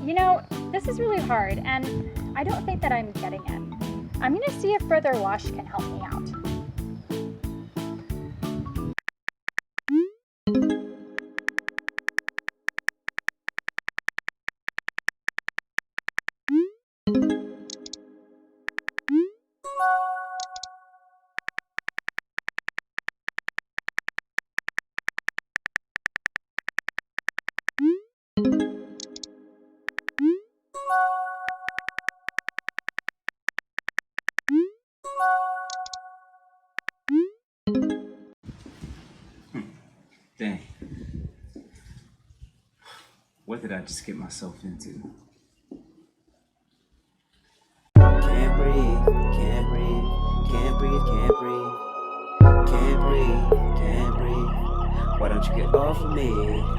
This is really hard, and I don't think that I'm getting it. I'm going to see if further wash can help me out. Dang. What did I just get myself into? Can't breathe, can't breathe, can't breathe, can't breathe, can't breathe, can't breathe. Why don't you get off of me?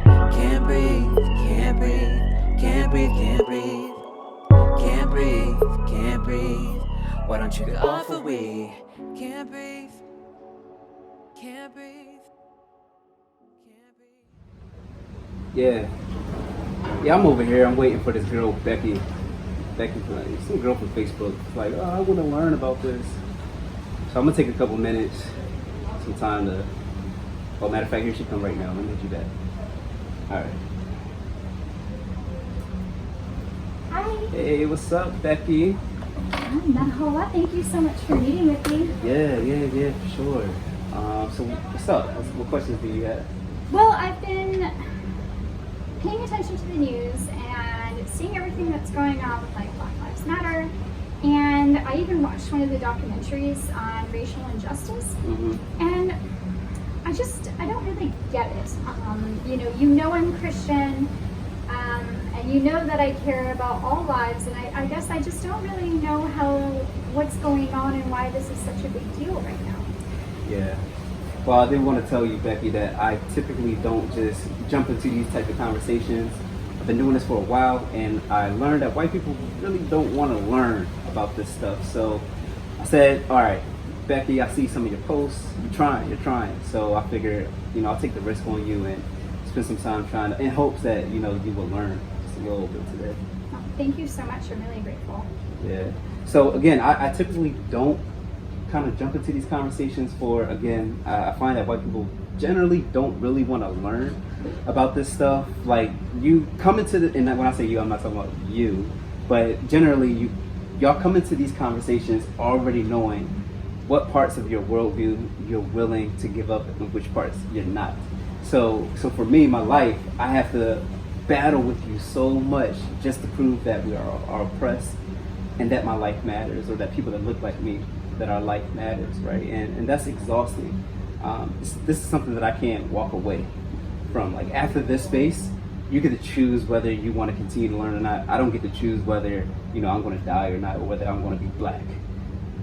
Can't breathe, can't breathe, can't breathe, can't breathe, can't breathe, can't breathe. Why don't you get off of me? Can't breathe, can't breathe, can't breathe. Yeah, I'm over here. I'm waiting for this girl, Becky. Some girl from Facebook. Like, oh, I want to learn about this. So I'm gonna take a couple minutes, some time to. Oh, matter of fact, here she come right now. Let me hit you back. All right. Hi. Hey, what's up, Becky? Not a whole lot. Thank you so much for meeting with me. Yeah, for sure. So what's up? What questions do you have? Well, I've been paying attention to the news and seeing everything that's going on with like Black Lives Matter, and I even watched one of the documentaries on racial injustice, and I don't really get it. You know I'm Christian, and you know that I care about all lives, and I guess I just don't really know what's going on and why this is such a big deal right now. Yeah. Well, I did want to tell you, Becky, that I typically don't just jump into these type of conversations. I've been doing this for a while, and I learned that white people really don't want to learn about this stuff. So I said, all right, Becky, I see some of your posts. You're trying. So I figured, I'll take the risk on you and spend some time trying to, in hopes that, you will learn just a little bit today. Oh, thank you so much. I'm really grateful. Yeah. So again, I typically don't kind of jump into these conversations I find that white people generally don't really want to learn about this stuff. Like, you come into and when I say you, I'm not talking about you, but generally y'all come into these conversations already knowing what parts of your worldview you're willing to give up and which parts you're not. So for me, my life, I have to battle with you so much just to prove that we are oppressed and that my life matters, or that people that look like me, that our life matters, right? And that's exhausting. This is something that I can't walk away from. Like, after this space, you get to choose whether you want to continue to learn or not. I don't get to choose whether, I'm going to die or not, or whether I'm going to be black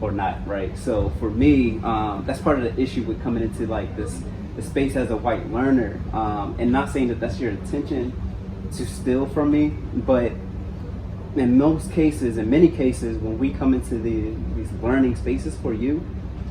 or not, right? So for me, that's part of the issue with coming into like the space as a white learner, and not saying that that's your intention to steal from me, but in many cases, when we come into these learning spaces for you,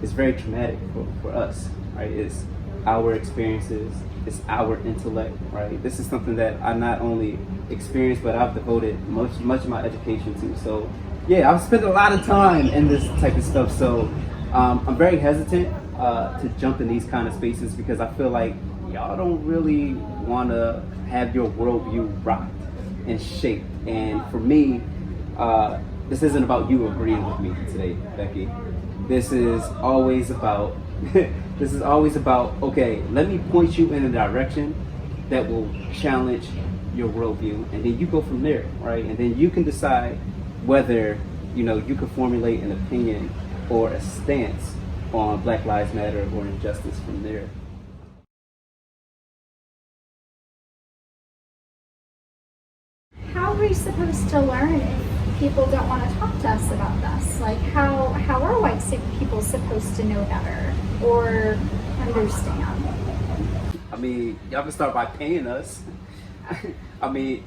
it's very traumatic for us, right? It's our experiences, it's our intellect, right? This is something that I not only experienced, but I've devoted much of my education to. So yeah, I've spent a lot of time in this type of stuff. So I'm very hesitant to jump in these kind of spaces because I feel like y'all don't really want to have your worldview rocked and shaped. And for me, this isn't about you agreeing with me today, Becky. This is always about okay, let me point you in a direction that will challenge your worldview, and then you go from there, right? And then you can decide whether you can formulate an opinion or a stance on Black Lives Matter or injustice from there. How are we supposed to learn if people don't want to talk to us about this? Like, how are white people supposed to know better or understand? I mean, y'all can start by paying us. I mean,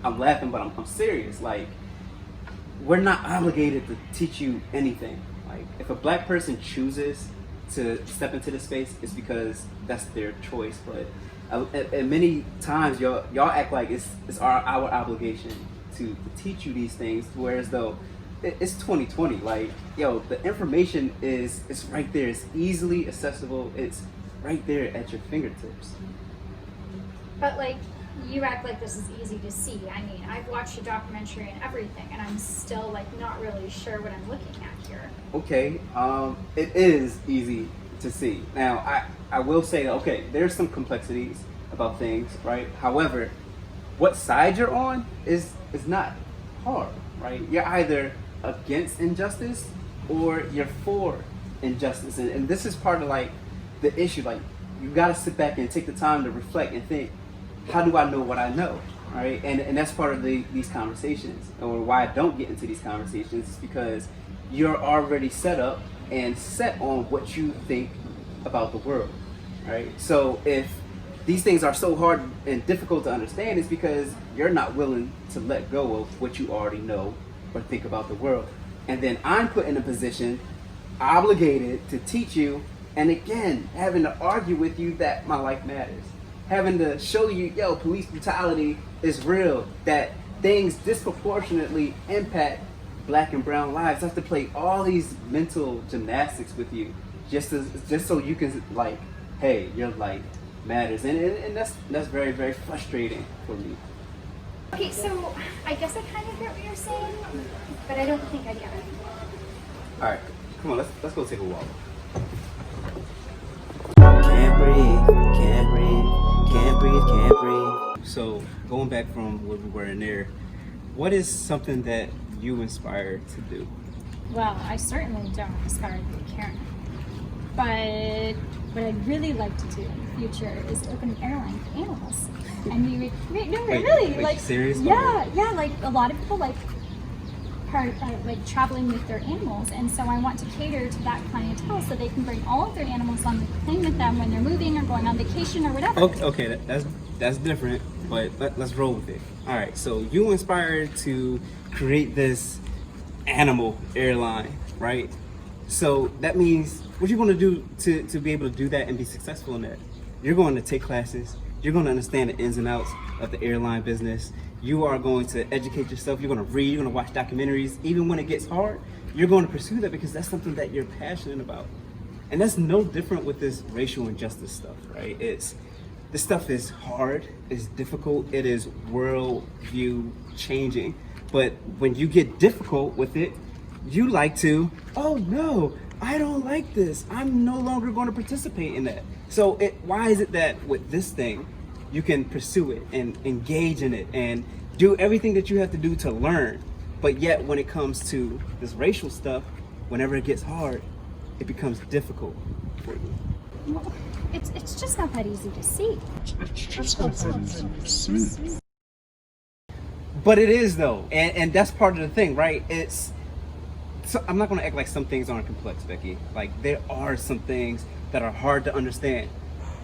I'm laughing, but I'm serious. Like, we're not obligated to teach you anything. Like, if a black person chooses to step into this space, it's because that's their choice. But at many times, y'all act like it's our obligation to teach you these things, whereas though it's 2020. Like, yo, the information is right there. It's easily accessible. It's right there at your fingertips. But like, you act like this is easy to see. I mean, I've watched a documentary and everything, and I'm still like not really sure what I'm looking at here. Okay, it is easy to see. Now, I will say, okay, there's some complexities about things, right? However, what side you're on is not hard, right? You're either against injustice or you're for injustice, and this is part of like the issue. Like, you got to sit back and take the time to reflect and think, how do I know what I know, right? And that's part of these conversations, or why I don't get into these conversations, is because you're already set up and set on what you think about the world, right? So if these things are so hard and difficult to understand, it's because you're not willing to let go of what you already know or think about the world. And then I'm put in a position, obligated to teach you, and again, having to argue with you that my life matters. Having to show you, yo, police brutality is real, that things disproportionately impact black and brown lives. I have to play all these mental gymnastics with you just so you can, like, hey, your life matters. And that's very, very frustrating for me. Okay, so I guess I kind of get what you're saying, but I don't think I get it. All right, come on, let's go take a walk. Can't breathe, can't breathe, can't breathe, can't breathe. So going back from where we were in there, what is something that you inspire to do? Well, I certainly don't aspire to be Karen. But what I'd really like to do in the future is open an airline for animals. And we would, no, really, like, serious? Yeah, like a lot of people like traveling with their animals, and so I want to cater to that clientele so they can bring all of their animals on the plane with them when they're moving or going on vacation or whatever. Okay, that's different, but let's roll with it. All right, so you inspired to create this animal airline, right? So that means what you're going to do to be able to do that and be successful in that? You're going to take classes. You're going to understand the ins and outs of the airline business. You are going to educate yourself. You're going to read. You're going to watch documentaries. Even when it gets hard, you're going to pursue that because that's something that you're passionate about. And that's no different with this racial injustice stuff, right? This stuff is hard. It's difficult. It is worldview changing. But when you get difficult with it, you like to, oh no, I don't like this. I'm no longer going to participate in that. So why is it that with this thing, you can pursue it and engage in it and do everything that you have to do to learn, but yet when it comes to this racial stuff, whenever it gets hard, it becomes difficult for you? Well, it's just not that easy to see. But it is though, and that's part of the thing, right? So I'm not going to act like some things aren't complex, Becky. Like, there are some things that are hard to understand.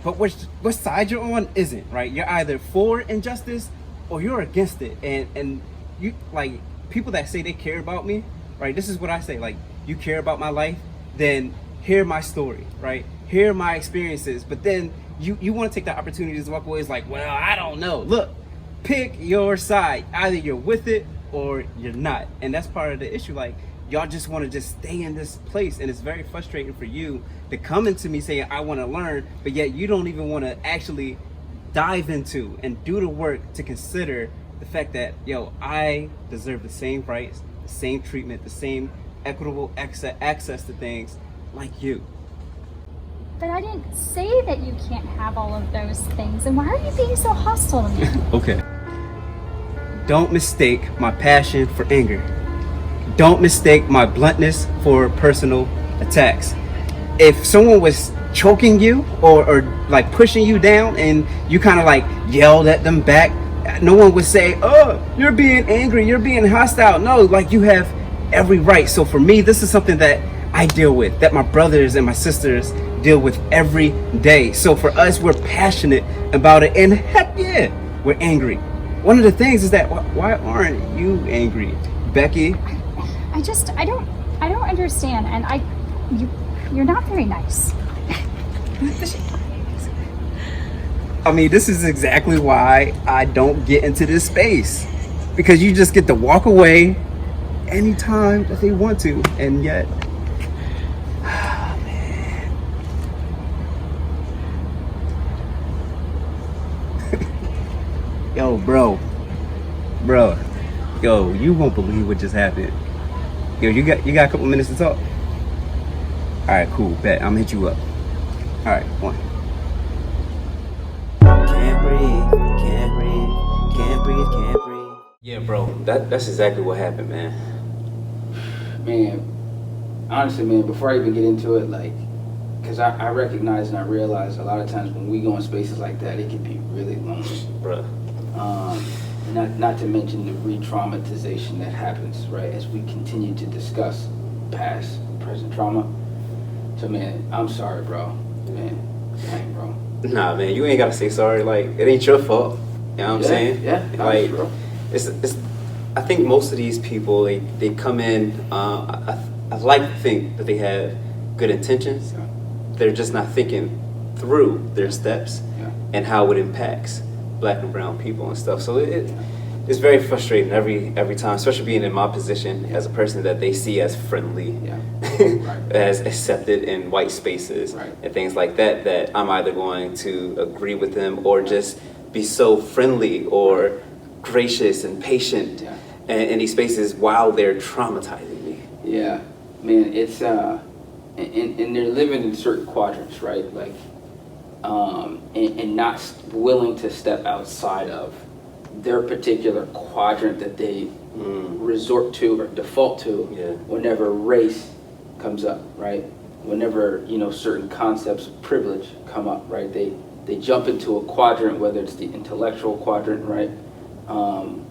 But which side you're on isn't, right? You're either for injustice or you're against it. And you, like, people that say they care about me, right? This is what I say, like, you care about my life, then hear my story, right? Hear my experiences. But then you want to take the opportunity to walk away. It's like, well, I don't know. Look, pick your side. Either you're with it or you're not. And that's part of the issue. Like, y'all just want to just stay in this place, and it's very frustrating for you to come into me saying I want to learn, but yet you don't even want to actually dive into and do the work to consider the fact that, yo, I deserve the same rights, the same treatment, the same equitable access to things like you. But I didn't say that you can't have all of those things, and why are you being so hostile to me? Okay. Don't mistake my passion for anger. Don't mistake my bluntness for personal attacks. If someone was choking you or like pushing you down and you kind of like yelled at them back, no one would say, oh, you're being angry, you're being hostile. No, like, you have every right. So for me, this is something that I deal with, that my brothers and my sisters deal with every day. So for us, we're passionate about it, and heck yeah, we're angry. One of the things is that, why aren't you angry, Becky? I don't understand, and you're not very nice. I mean, this is exactly why I don't get into this space, because you just get to walk away anytime that they want to, and yet, man. Yo, bro, yo, you won't believe what just happened. Yo, you got a couple minutes to talk? All right, cool, bet. I'm gonna hit you up. All right, one. Can't breathe, can't breathe, can't breathe, can't breathe. Yeah, bro, that's exactly what happened, man. Man, honestly, man, before I even get into it, like, because I recognize and I realize a lot of times when we go in spaces like that, it can be really lonely. Bruh. Not to mention the re-traumatization that happens, right, as we continue to discuss past, present trauma. So, man, I'm sorry, bro. Man, dang, bro. Nah, man, you ain't gotta say sorry. Like, it ain't your fault. You know what I'm saying? Yeah, like, bro. it's. I think most of these people, they come in. I like to think that they have good intentions. Yeah. They're just not thinking through their steps and how it impacts Black and brown people and stuff. So it's very frustrating every time, especially being in my position as a person that they see as friendly, Right. as accepted in white spaces Right. and things like that, that I'm either going to agree with them or just be so friendly or gracious and patient in these spaces while they're traumatizing me. Yeah, man, it's and they're living in certain quadrants, right? Like, and not willing to step outside of their particular quadrant that they resort to or default to whenever race comes up, right? Whenever, you know, certain concepts of privilege come up, right? They jump into a quadrant, whether it's the intellectual quadrant, right?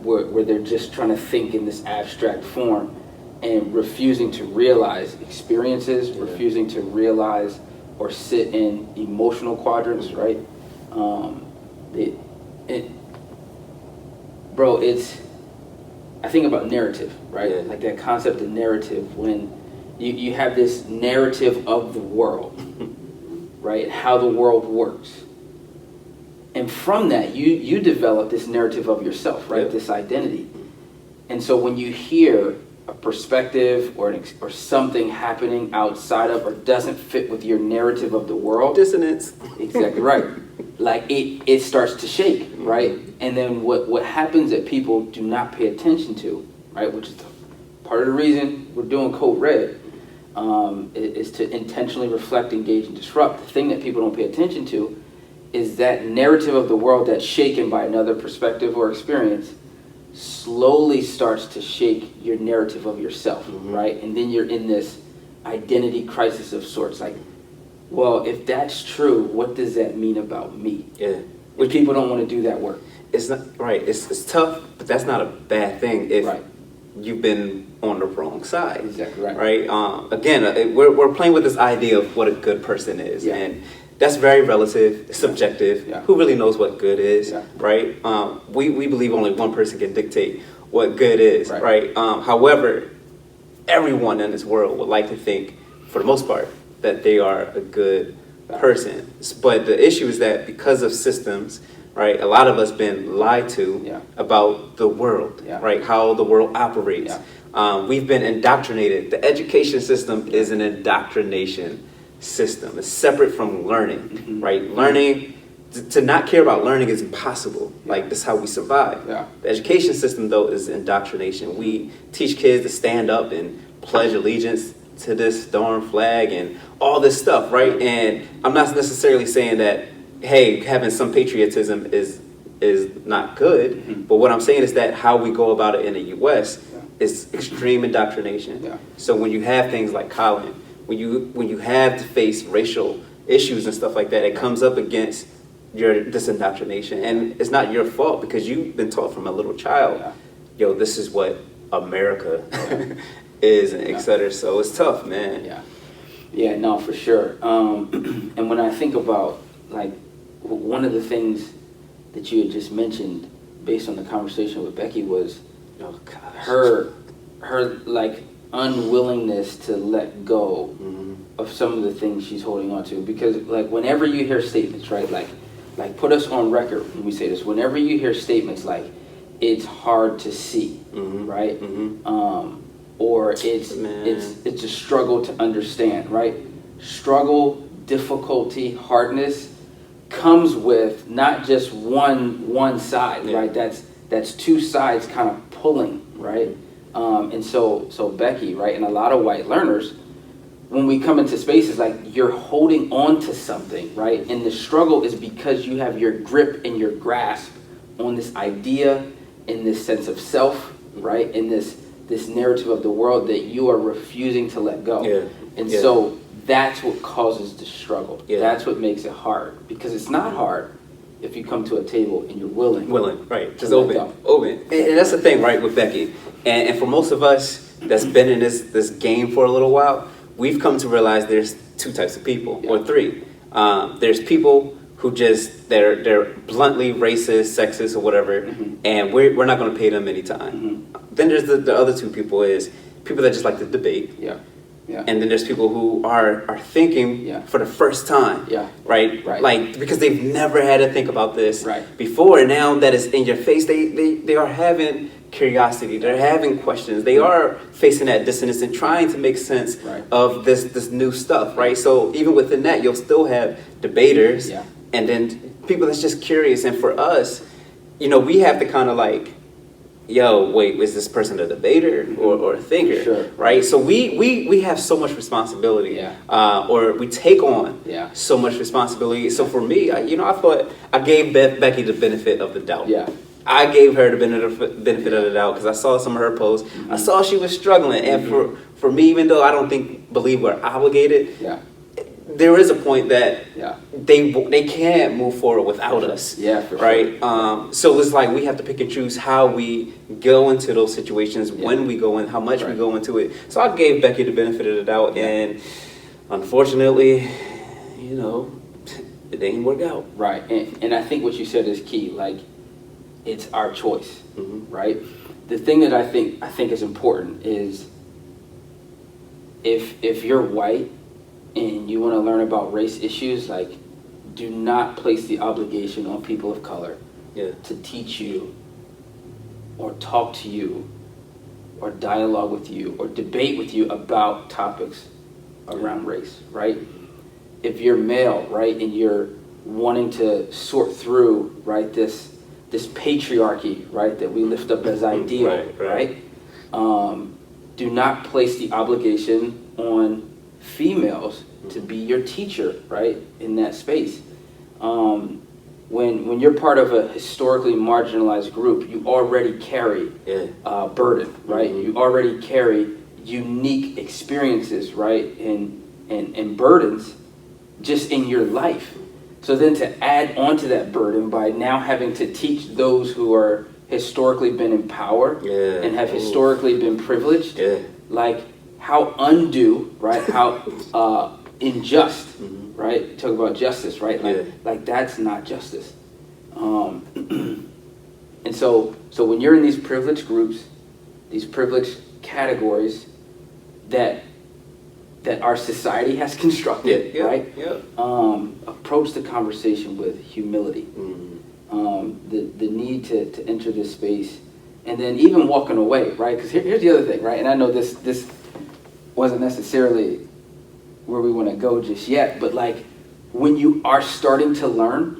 Where they're just trying to think in this abstract form and refusing to realize experiences, refusing to realize or sit in emotional quadrants, right? Bro, I think about narrative, right? Yeah. Like that concept of narrative, when you have this narrative of the world, right? How the world works. And from that, you develop this narrative of yourself, right? Yep. This identity. And so when you hear a perspective or something happening outside of or doesn't fit with your narrative of the world, Dissonance. exactly right. Like it starts to shake, right? And then what happens that people do not pay attention to, right? Which is part of the reason we're doing Code Red, is to intentionally reflect, engage, and disrupt. The thing that people don't pay attention to is that narrative of the world that's shaken by another perspective or experience slowly starts to shake your narrative of yourself, right? And then you're in this identity crisis of sorts, like, well, if that's true, what does that mean about me? Yeah. When people don't want to do that work. It's not right. It's tough, but that's not a bad thing if you've been on the wrong side. Exactly right. Right. Again, we're playing with this idea of what a good person is, and that's very relative, subjective. Yeah. Who really knows what good is? Yeah. Right. We believe only one person can dictate what good is. Right. However, everyone in this world would like to think, for the most part, that they are a good person. But the issue is that because of systems, right, a lot of us been lied to about the world, right, how the world operates. We've been indoctrinated. The education system is an indoctrination system. It's separate from learning, right? Learning, to not care about learning is impossible. Like, that's how we survive. The education system, though, is indoctrination. We teach kids to stand up and pledge allegiance to this darn flag and all this stuff, right? And I'm not necessarily saying that, hey, having some patriotism is not good, but what I'm saying is that how we go about it in the U.S. is extreme indoctrination. So when you have things like Colin, when you have to face racial issues and stuff like that, it comes up against this indoctrination, and it's not your fault because you've been taught from a little child, yo, this is what America is, and et cetera. So it's tough, man. Yeah, no, for sure. And when I think about, like, one of the things that you had just mentioned based on the conversation with Becky was her like unwillingness to let go of some of the things she's holding on to. Because, like, whenever you hear statements, right, like put us on record when we say this, whenever you hear statements like, it's hard to see, right? Or it's a struggle to understand, right? Struggle, difficulty, hardness comes with not just one side, right? That's two sides kind of pulling, right? And so Becky, right, and a lot of white learners, when we come into spaces, like, you're holding on to something, right? And the struggle is because you have your grip and your grasp on this idea, in this sense of self, right? In this narrative of the world that you are refusing to let go. So that's what causes the struggle. That's what makes it hard, because it's not hard if you come to a table and you're willing, right? Just open. And that's the thing, right, with Becky. And for most of us that's been in this game for a little while, we've come to realize there's two types of people, or three. There's people who just, they're bluntly racist, sexist, or whatever, and we're not going to pay them any time. Then there's the other two people, is people that just like to debate. And then there's people who are thinking for the first time, right? Like, because they've never had to think about this before, and now that it's in your face, they are having curiosity, they're having questions, they are facing that dissonance and trying to make sense of this new stuff, right? So even within that, you'll still have debaters, and then people that's just curious. And for us, you know, we have to kind of like, yo, wait, is this person a debater or a thinker, right? So we have so much responsibility, or we take on so much responsibility. So for me, I thought I gave Becky the benefit of the doubt. I gave her the benefit of the doubt because I saw some of her posts. I saw she was struggling, and for me, even though I don't believe we're obligated, there is a point that they can't move forward without us. Right? So it's like we have to pick and choose how we go into those situations, when we go in, how much we go into it. So I gave Becky the benefit of the doubt, and unfortunately, you know, it didn't work out. Right, and I think what you said is key. Like, it's our choice, right? The thing that I think is important is if you're white and you want to learn about race issues, like, do not place the obligation on people of color to teach you or talk to you or dialogue with you or debate with you about topics around race, right? If you're male, right, and you're wanting to sort through, right, this patriarchy, right, that we lift up as ideal, right? Do not place the obligation on females to be your teacher, right, in that space. When you're part of a historically marginalized group, you already carry burden, right? You already carry unique experiences, right, and burdens just in your life. So then to add onto that burden by now having to teach those who are historically been in power and have historically been privileged, like, how undue, right, how unjust, right? Talk about justice, right? Like that's not justice. And so when you're in these privileged groups, these privileged categories that our society has constructed, right? Approach the conversation with humility. The need to enter this space, and then even walking away, right? Because here's the other thing, right? And I know this wasn't necessarily where we want to go just yet, but like, when you are starting to learn,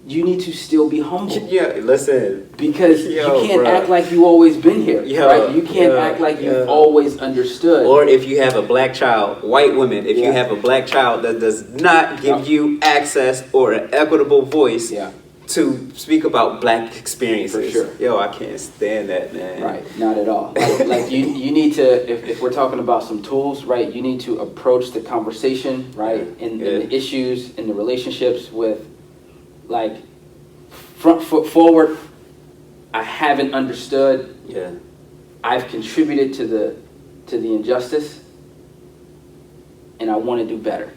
you need to still be humble. Listen. Because you can't act like you've always been here, right? You can't act like you've always understood. Or if you have a black child, white women, if you have a black child that does not give you access or an equitable voice to speak about black experiences. For sure. I can't stand that, man. Right, not at all. Like you need to, if we're talking about some tools, right, you need to approach the conversation, right, and the issues and the relationships with, like, front foot forward. I haven't understood. I've contributed to the injustice, and I want to do better.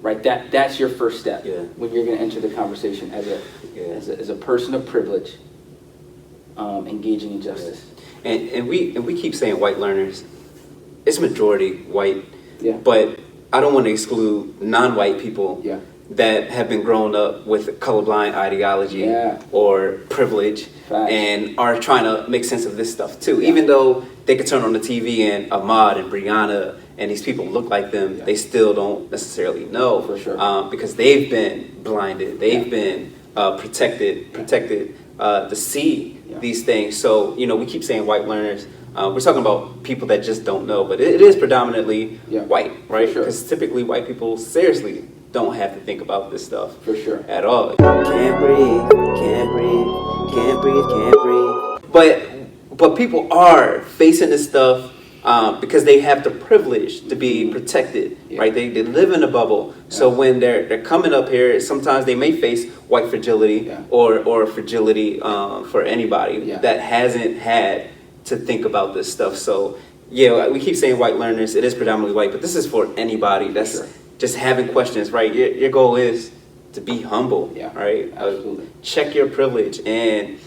Right. That's your first step when you're going to enter the conversation as a person of privilege, engaging in justice. And we keep saying white learners. It's majority white. But I don't want to exclude non-white people that have been grown up with colorblind ideology Yeah. or privilege Facts. and are trying to make sense of this stuff too. Even though they could turn on the TV and Ahmad and Brianna and these people look like them, they still don't necessarily know. For sure. Because they've been blinded. They've been protected to see these things. So, we keep saying white learners. We're talking about people that just don't know, but it is predominantly white, right? sure. Because typically white people seriously don't have to think about this stuff For sure. at all. Can't breathe, can't breathe, can't breathe, can't breathe. But people are facing this stuff because they have the privilege to be protected, right? They live in a bubble. So when they're coming up here, sometimes they may face white fragility or fragility for anybody that hasn't had to think about this stuff. So we keep saying white learners. It is predominantly white, but this is for anybody that's just having questions, right? Your goal is to be humble, right? Absolutely. Check your privilege and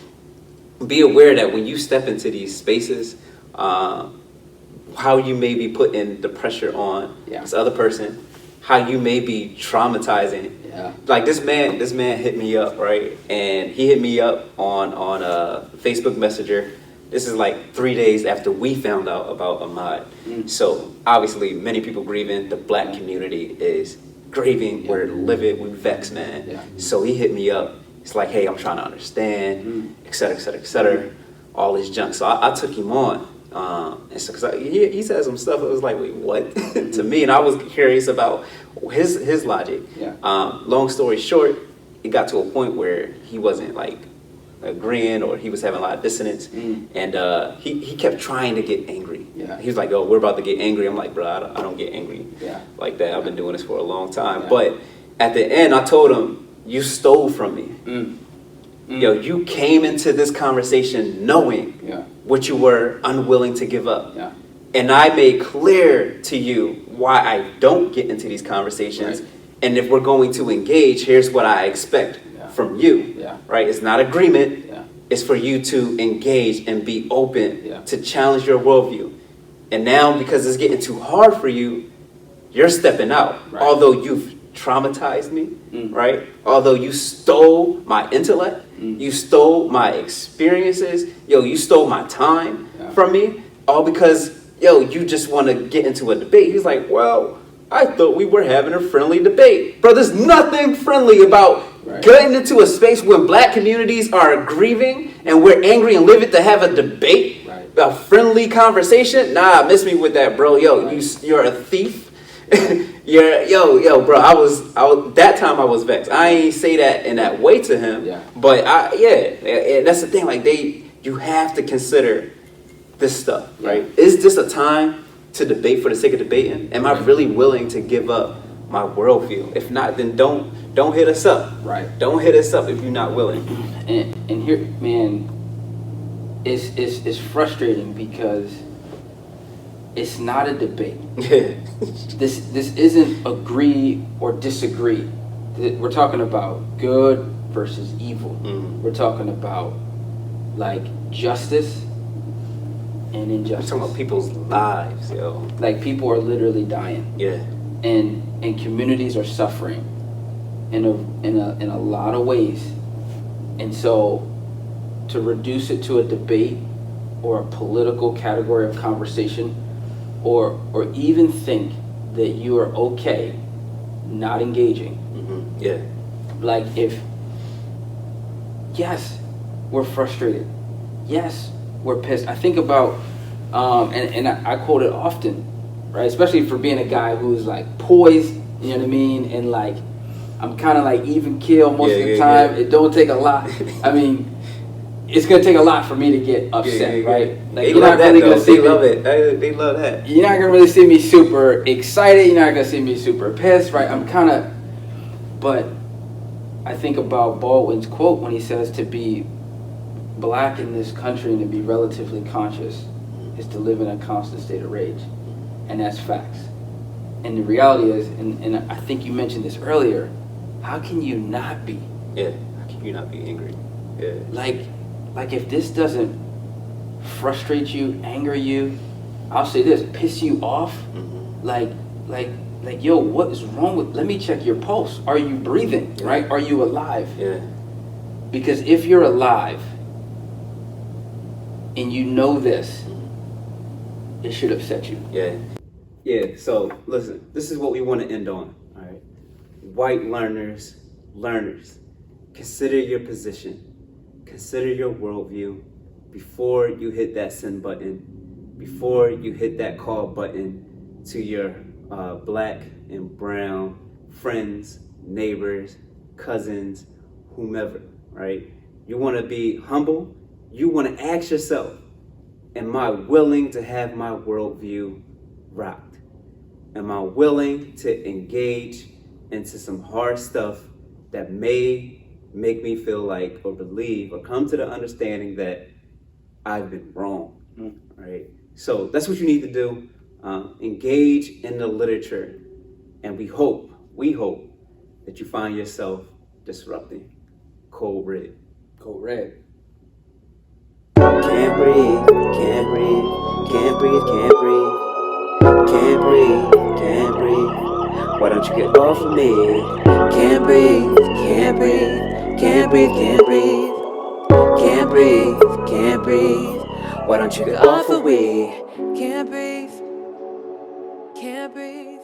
be aware that when you step into these spaces, how you may be putting the pressure on this other person, how you may be traumatizing. Like this man hit me up, right? And he hit me up on Facebook Messenger. This is like 3 days after we found out about Ahmad. So obviously many people grieving. The black community is grieving. We're livid. We're vexed, man. So he hit me up. It's like, hey, I'm trying to understand, et cetera, et cetera, et cetera, all this junk. So I took him on. And so, cause he said some stuff. It was like, wait, what? To me, and I was curious about his logic. Long story short, it got to a point where he wasn't like agreeing, or he was having a lot of dissonance, and he kept trying to get angry. He was like, "Oh, we're about to get angry." I'm like, "Bro, I don't get angry like that. I've been doing this for a long time." But at the end, I told him, "You stole from me. You came into this conversation knowing what you were unwilling to give up, and I made clear to you why I don't get into these conversations. And if we're going to engage, here's what I expect from you. Right? It's not agreement. It's for you to engage and be open to challenge your worldview. And now, because it's getting too hard for you, you're stepping out. Although you've traumatized me, right? Although you stole my intellect, you stole my experiences, you stole my time from me, all because, you just want to get into a debate. He's like, well, I thought we were having a friendly debate. Bro, there's nothing friendly about getting into a space when black communities are grieving and we're angry and livid to have a debate, a friendly conversation. Nah, miss me with that, bro. You're a thief. Bro, I was that time I was vexed. I ain't say that in that way to him, but and that's the thing. Like you have to consider this stuff, right? Is this a time to debate for the sake of debating? Am I really willing to give up my worldview? If not, then don't hit us up. Don't hit us up if you're not willing. And here, man, it's frustrating because it's not a debate. This isn't agree or disagree. We're talking about good versus evil. We're talking about like justice and injustice. We're talking about people's lives, Like people are literally dying. And communities are suffering in a lot of ways. And so to reduce it to a debate or a political category of conversation, or even think that you are okay not engaging. Like yes, we're frustrated. Yes, we're pissed. I think about, and I quote it often, right? Especially for being a guy who's like poised, you know what I mean? And like, I'm kind of like even keel most of the time. It don't take a lot. I mean, it's gonna take a lot for me to get upset, right? Like, they love that, though. They love it. They love that. You're not gonna really see me super excited. You're not gonna see me super pissed, right? I'm kind of, but I think about Baldwin's quote when he says to be black in this country and to be relatively conscious is to live in a constant state of rage, and that's facts. And the reality is, and I think you mentioned this earlier, how can you not be? How can you not be angry? Like if this doesn't frustrate you, anger you, I'll say this, piss you off, like like, yo, what is wrong with, let me check your pulse. Are you breathing, right? Are you alive? Yeah. Because if you're alive and you know this, it should upset you. Yeah. Yeah, so listen, this is what we want to end on. All right. White learners, consider your position, consider your worldview before you hit that send button, before you hit that call button to your black and brown friends, neighbors, cousins, whomever, right? You want to be humble. You want to ask yourself, am I willing to have my worldview rocked? Am I willing to engage into some hard stuff that may make me feel like, or believe, or come to the understanding that I've been wrong, right? So that's what you need to do. Engage in the literature, and we hope that you find yourself disrupting. Code Red. Code Red. Can't breathe, can't breathe, can't breathe, can't breathe, can't breathe, can't breathe. Why don't you get off of me? Can't breathe, can't breathe, can't breathe, can't breathe, can't breathe, can't breathe. Why don't you get off of me? Can't breathe, can't breathe.